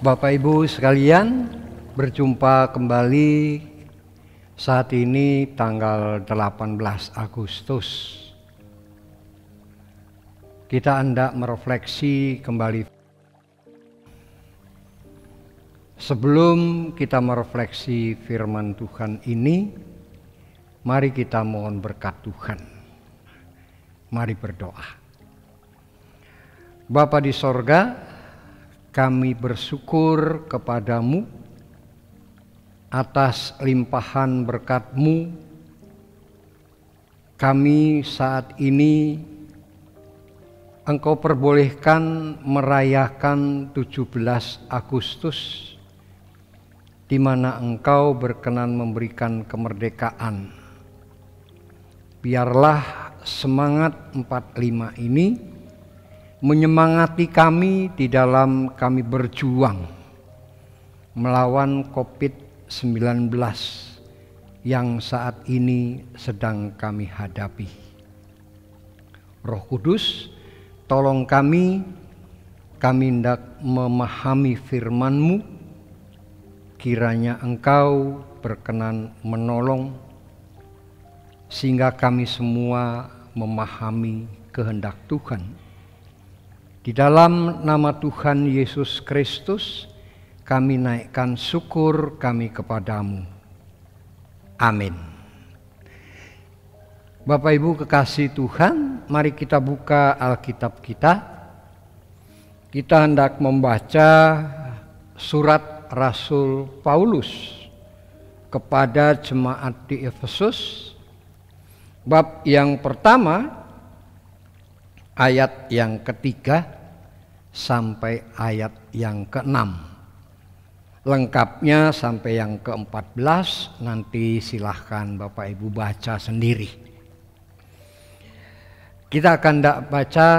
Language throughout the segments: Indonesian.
Bapak Ibu sekalian, berjumpa kembali saat ini tanggal 18 Agustus. Kita hendak merefleksi kembali. Sebelum kita merefleksi firman Tuhan ini, mari kita mohon berkat Tuhan. Mari berdoa. Bapa di sorga, kami bersyukur kepadamu atas limpahan berkat-Mu. Kami saat ini Engkau perbolehkan merayakan 17 Agustus, di mana Engkau berkenan memberikan kemerdekaan. Biarlah semangat 45 ini menyemangati kami di dalam kami berjuang melawan COVID-19 yang saat ini sedang kami hadapi. Roh Kudus, tolong kami hendak memahami firman-Mu, kiranya Engkau berkenan menolong sehingga kami semua memahami kehendak Tuhan. Di dalam nama Tuhan Yesus Kristus, kami naikkan syukur kami kepadamu. Amin. Bapak Ibu kekasih Tuhan, mari kita buka Alkitab kita. Kita hendak membaca surat Rasul Paulus kepada jemaat di Efesus, bab yang pertama, ayat yang ketiga sampai ayat yang ke-6. Lengkapnya sampai yang ke-14, nanti silahkan Bapak Ibu baca sendiri. Kita akan baca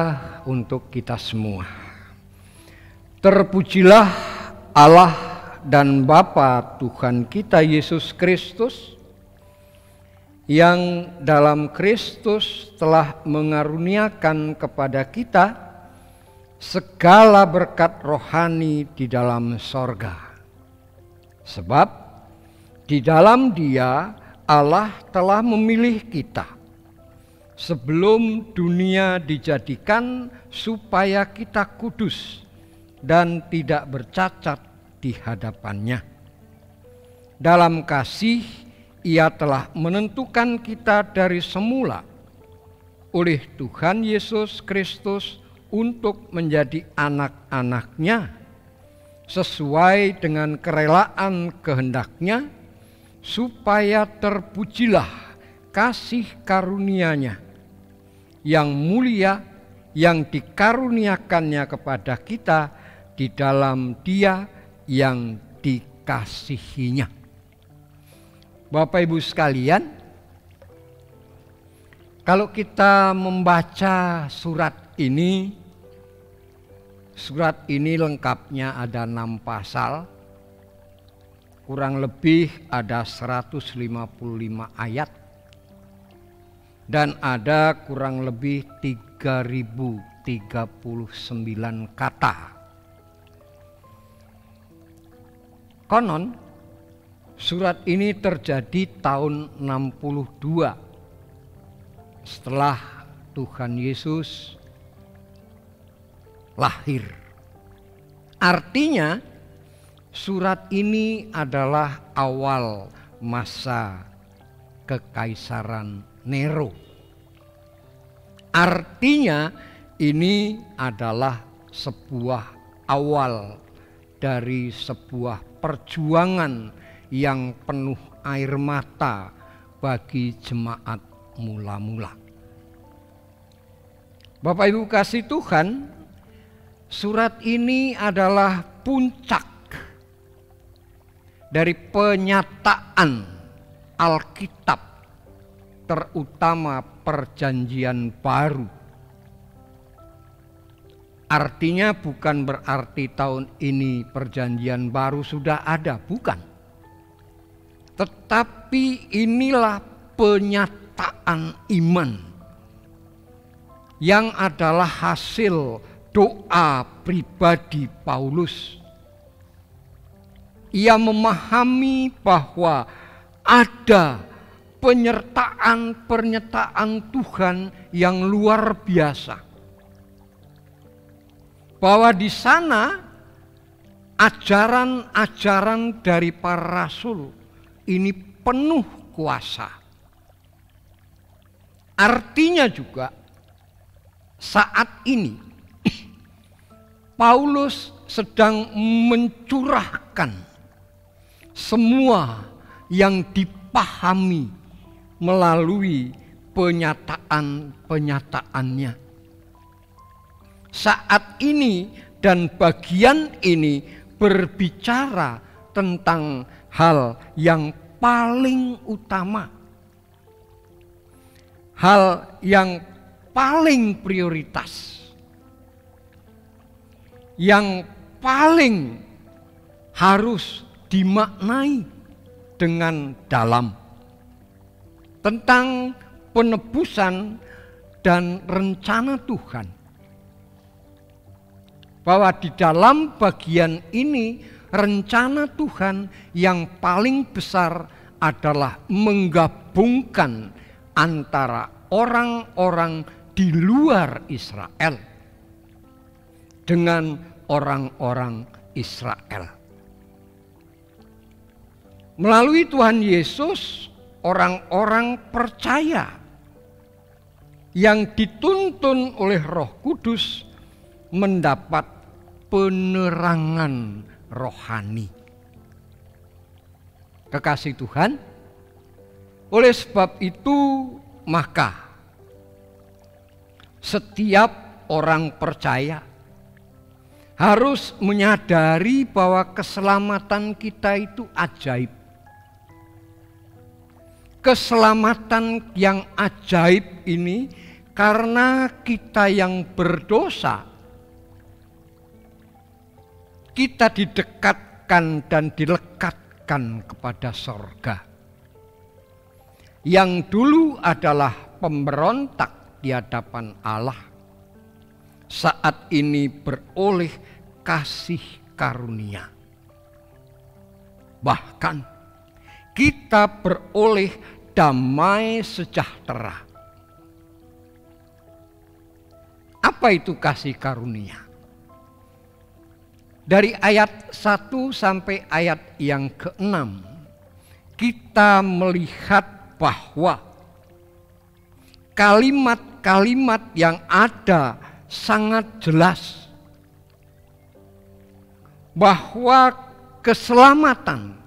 untuk kita semua. Terpujilah Allah dan Bapa Tuhan kita Yesus Kristus, yang dalam Kristus telah mengaruniakan kepada kita segala berkat rohani di dalam sorga. Sebab di dalam Dia Allah telah memilih kita sebelum dunia dijadikan supaya kita kudus dan tidak bercacat di hadapannya. Dalam kasih Ia telah menentukan kita dari semula oleh Tuhan Yesus Kristus untuk menjadi anak-anak-Nya sesuai dengan kerelaan kehendak-Nya, supaya terpujilah kasih karunia-Nya yang mulia yang dikaruniakannya kepada kita di dalam Dia yang dikasihinya. Bapak Ibu sekalian, kalau kita membaca surat ini lengkapnya ada 6 pasal, kurang lebih ada 155 ayat, dan ada kurang lebih 3039 kata. Konon surat ini terjadi tahun 62 setelah Tuhan Yesus lahir. Artinya surat ini adalah awal masa kekaisaran Nero. Artinya ini adalah sebuah awal dari sebuah perjuangan yang penuh air mata bagi jemaat mula-mula. Bapak Ibu kasih Tuhan, surat ini adalah puncak dari penyataan Alkitab, terutama Perjanjian Baru. Artinya bukan berarti tahun ini Perjanjian Baru sudah ada, bukan. Tetapi inilah penyataan iman yang adalah hasil doa pribadi Paulus Ia memahami bahwa ada pernyataan Tuhan yang luar biasa. Bahwa di sana ajaran-ajaran dari para rasul ini penuh kuasa. Artinya juga saat ini Paulus sedang mencurahkan semua yang dipahami melalui penyataan-penyataannya. Saat ini dan bagian ini berbicara tentang hal yang paling utama, hal yang paling prioritas, yang paling harus dimaknai dengan dalam, tentang penebusan dan rencana Tuhan. Bahwa di dalam bagian ini rencana Tuhan yang paling besar adalah menggabungkan antara orang-orang di luar Israel dengan orang-orang Israel. Melalui Tuhan Yesus, orang-orang percaya yang dituntun oleh Roh Kudus mendapat penerangan rohani. Kekasih Tuhan, oleh sebab itu maka setiap orang percaya harus menyadari bahwa keselamatan kita itu ajaib. Keselamatan yang ajaib ini karena kita yang berdosa, kita didekatkan dan dilekatkan kepada sorga. Yang dulu adalah pemberontak di hadapan Allah, saat ini beroleh kasih karunia. Bahkan kita beroleh damai sejahtera. Apa itu kasih karunia? Dari ayat 1 sampai ayat yang ke-6 kita melihat bahwa kalimat-kalimat yang ada sangat jelas bahwa keselamatan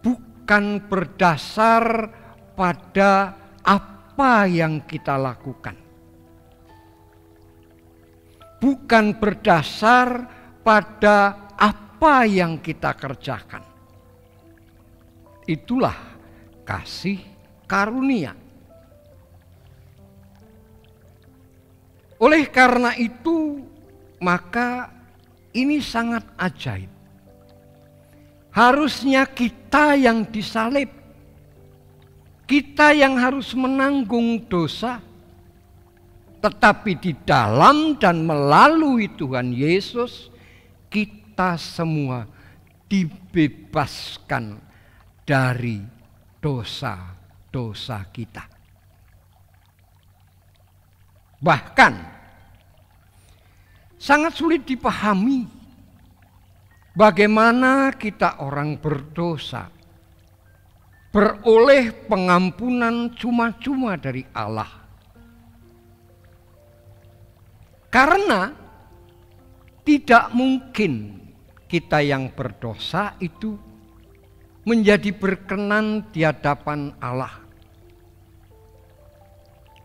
bukan berdasar pada apa yang kita lakukan, bukan berdasar pada apa yang kita kerjakan. Itulah kasih karunia. Oleh karena itu, maka ini sangat ajaib. Harusnya kita yang disalib, kita yang harus menanggung dosa, tetapi di dalam dan melalui Tuhan Yesus, kita semua dibebaskan dari dosa-dosa kita. Bahkan sangat sulit dipahami bagaimana kita orang berdosa beroleh pengampunan cuma-cuma dari Allah. Karena tidak mungkin kita yang berdosa itu menjadi berkenan di hadapan Allah.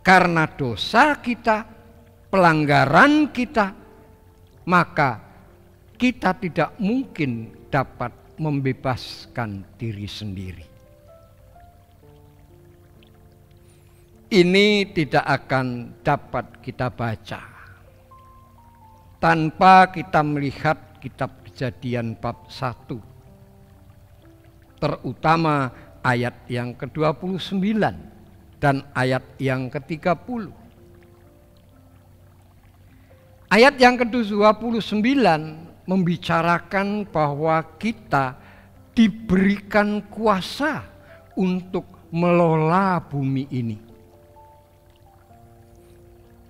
Karena dosa kita, pelanggaran kita, maka kita tidak mungkin dapat membebaskan diri sendiri. Ini tidak akan dapat kita baca tanpa kita melihat kitab Kejadian bab 1, terutama ayat yang ke-29 dan ayat yang ke-30. Ayat yang ke-29 membicarakan bahwa kita diberikan kuasa untuk melola bumi ini.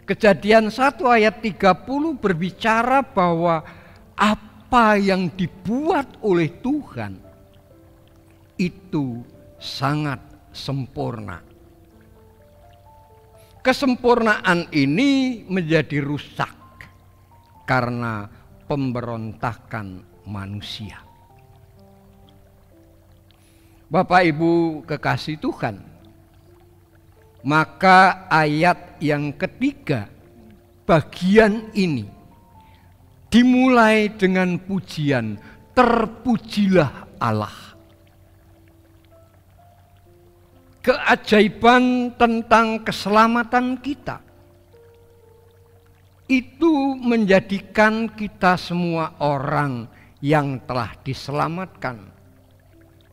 Kejadian 1 ayat 30 berbicara bahwa apa yang dibuat oleh Tuhan itu sangat sempurna. Kesempurnaan ini menjadi rusak karena pemberontakan manusia. Bapak Ibu kekasih Tuhan, maka ayat yang ketiga bagian ini dimulai dengan pujian, terpujilah Allah. Keajaiban tentang keselamatan kita itu menjadikan kita semua orang yang telah diselamatkan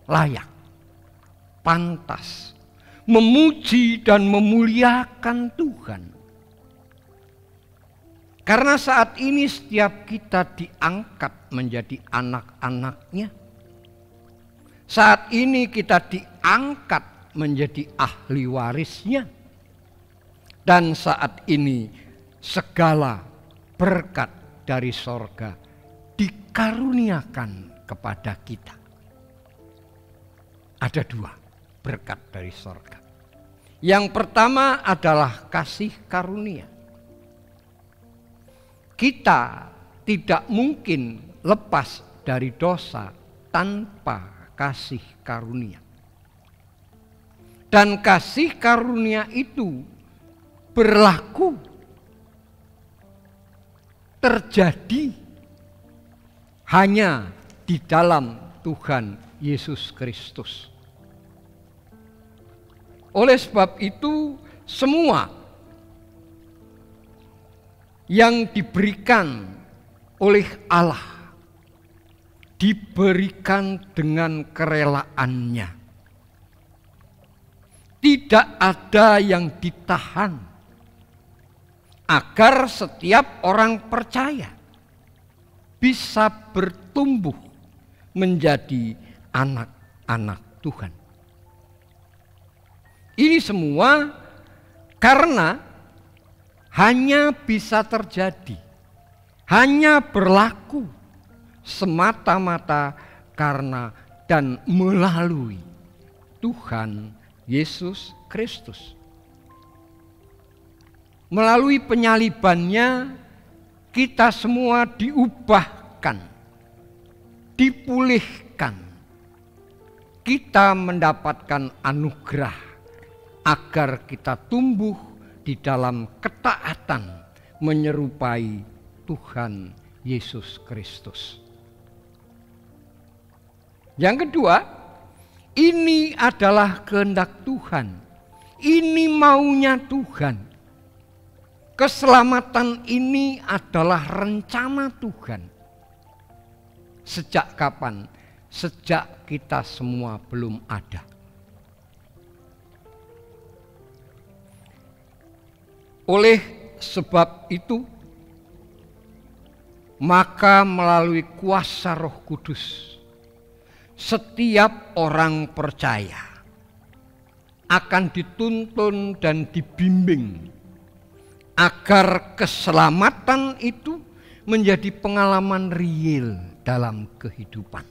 layak, pantas memuji dan memuliakan Tuhan. Karena saat ini setiap kita diangkat menjadi anak-anaknya. Saat ini kita diangkat menjadi ahli warisnya. Dan saat ini segala berkat dari sorga dikaruniakan kepada kita. Ada 2 berkat dari sorga. Yang pertama adalah kasih karunia. Kita tidak mungkin lepas dari dosa tanpa kasih karunia. Dan kasih karunia itu berlaku, terjadi hanya di dalam Tuhan Yesus Kristus. Oleh sebab itu, semua yang diberikan oleh Allah diberikan dengan kerelaannya. Tidak ada yang ditahan, agar setiap orang percaya bisa bertumbuh menjadi anak-anak Tuhan. Ini semua karena hanya bisa terjadi, hanya berlaku semata-mata karena dan melalui Tuhan Yesus Kristus. Melalui penyalibannya kita semua diubahkan, dipulihkan. Kita mendapatkan anugerah agar kita tumbuh di dalam ketaatan menyerupai Tuhan Yesus Kristus. Yang kedua, ini adalah kehendak Tuhan. Ini maunya Tuhan. Keselamatan ini adalah rencana Tuhan. Sejak kapan? Sejak kita semua belum ada. Oleh sebab itu, maka melalui kuasa Roh Kudus, setiap orang percaya akan dituntun dan dibimbing agar keselamatan itu menjadi pengalaman real dalam kehidupan.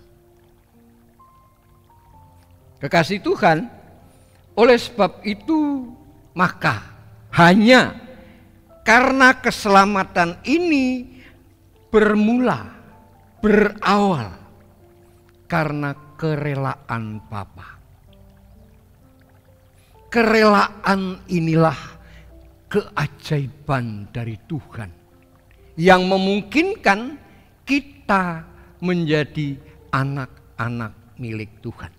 Kekasih Tuhan, oleh sebab itu maka hanya karena keselamatan ini berawal karena kerelaan Bapa. Kerelaan inilah keajaiban dari Tuhan yang memungkinkan kita menjadi anak-anak milik Tuhan.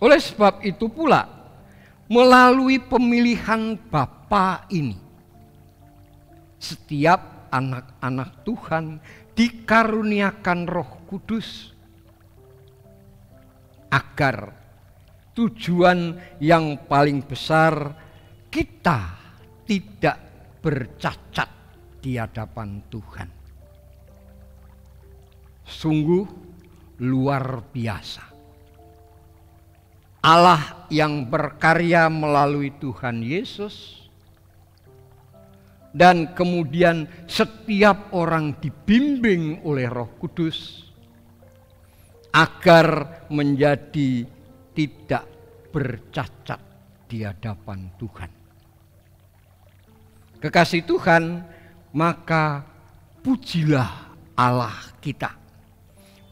Oleh sebab itu pula, melalui pemilihan Bapa ini, setiap anak-anak Tuhan dikaruniakan Roh Kudus agar tujuan yang paling besar kita tidak bercacat di hadapan Tuhan. sungguh luar biasa. Allah yang berkarya melalui Tuhan Yesus, dan kemudian setiap orang dibimbing oleh Roh Kudus agar menjadi tidak bercacat di hadapan Tuhan. Kekasih Tuhan, maka pujilah Allah kita.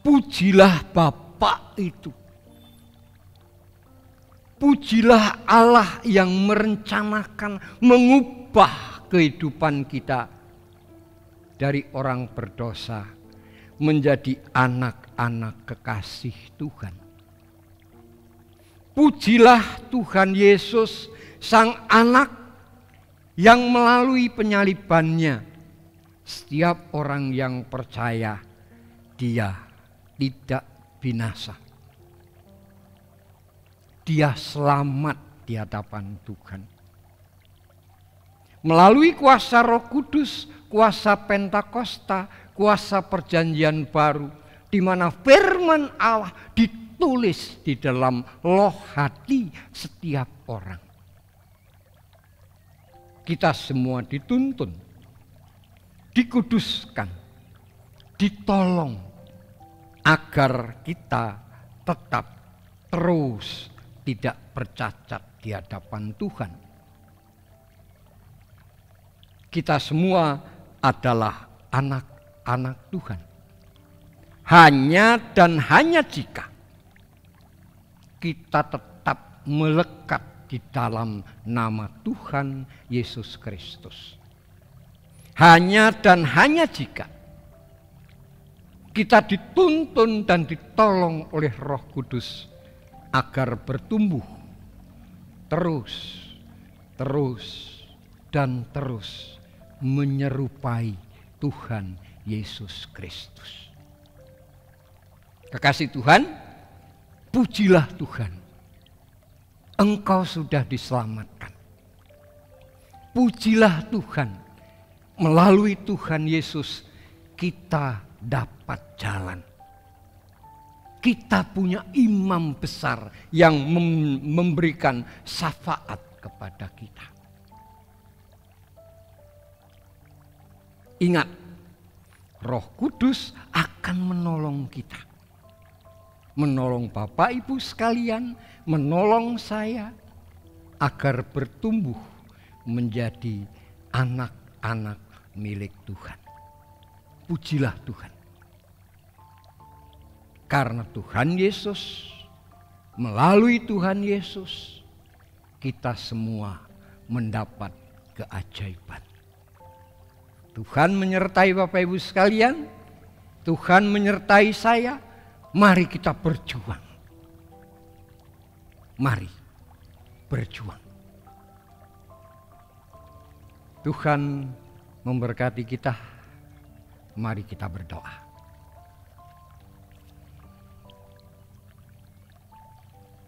Pujilah Bapa itu. Pujilah Allah yang merencanakan mengubah kehidupan kita dari orang berdosa menjadi anak-anak kekasih Tuhan. Pujilah Tuhan Yesus, Sang Anak yang melalui penyalibannya setiap orang yang percaya dia tidak binasa. Dia selamat di hadapan Tuhan. Melalui kuasa Roh Kudus, kuasa Pentakosta, kuasa perjanjian baru, di mana firman Allah ditulis di dalam loh hati setiap orang. Kita semua dituntun, dikuduskan, ditolong agar kita tetap terus tidak bercacat di hadapan Tuhan. Kita semua adalah anak-anak Tuhan. Hanya dan hanya jika kita tetap melekat di dalam nama Tuhan Yesus Kristus. Hanya dan hanya jika kita dituntun dan ditolong oleh Roh Kudus agar bertumbuh terus dan terus menyerupai Tuhan Yesus Kristus. Kekasih Tuhan, pujilah Tuhan. Engkau sudah diselamatkan. Pujilah Tuhan. Melalui Tuhan Yesus kita dapat jalan. Kita punya imam besar yang memberikan syafaat kepada kita. Ingat, Roh Kudus akan menolong kita. Menolong Bapak Ibu sekalian, menolong saya agar bertumbuh menjadi anak-anak milik Tuhan. Pujilah Tuhan. Karena Tuhan Yesus, melalui Tuhan Yesus, kita semua mendapat keajaiban. Tuhan menyertai Bapak Ibu sekalian, Tuhan menyertai saya, mari kita berjuang. Mari berjuang. Tuhan memberkati kita, mari kita berdoa.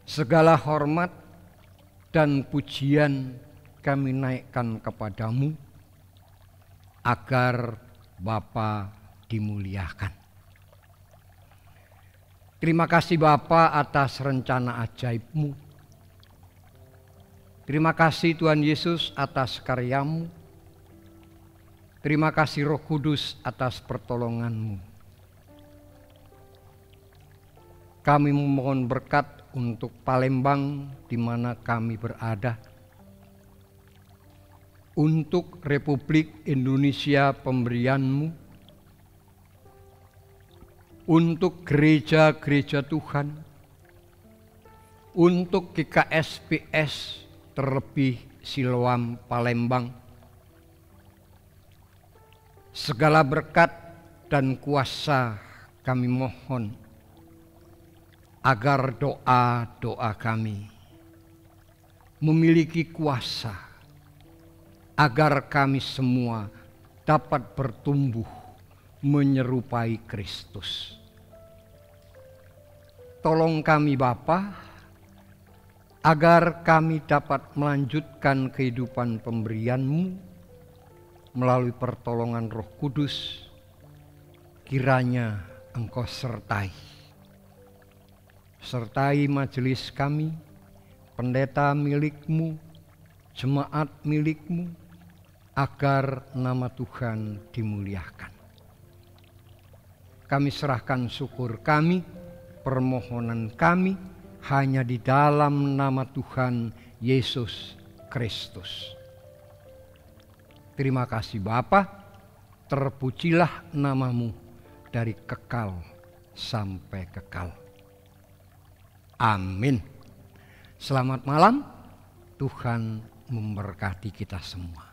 Segala hormat dan pujian kami naikkan kepadamu agar Bapa dimuliakan. Terima kasih Bapa atas rencana ajaib-Mu. Terima kasih Tuhan Yesus atas karya-Mu. Terima kasih Roh Kudus atas pertolongan-Mu. Kami memohon berkat untuk Palembang di mana kami berada, untuk Republik Indonesia pemberian-Mu, untuk gereja-gereja Tuhan, untuk GKSPS terlebih Siloam Palembang. Segala berkat dan kuasa kami mohon agar doa-doa kami memiliki kuasa, agar kami semua dapat bertumbuh menyerupai Kristus. Tolong kami Bapa, agar kami dapat melanjutkan kehidupan pemberian-Mu melalui pertolongan Roh Kudus. Kiranya Engkau sertai majelis kami, pendeta milik-Mu, jemaat milik-Mu, agar nama Tuhan dimuliakan. Kami serahkan syukur kami, permohonan kami hanya di dalam nama Tuhan Yesus Kristus. Terima kasih Bapa, terpujilah nama-Mu dari kekal sampai kekal. Amin. Selamat malam, Tuhan memberkati kita semua.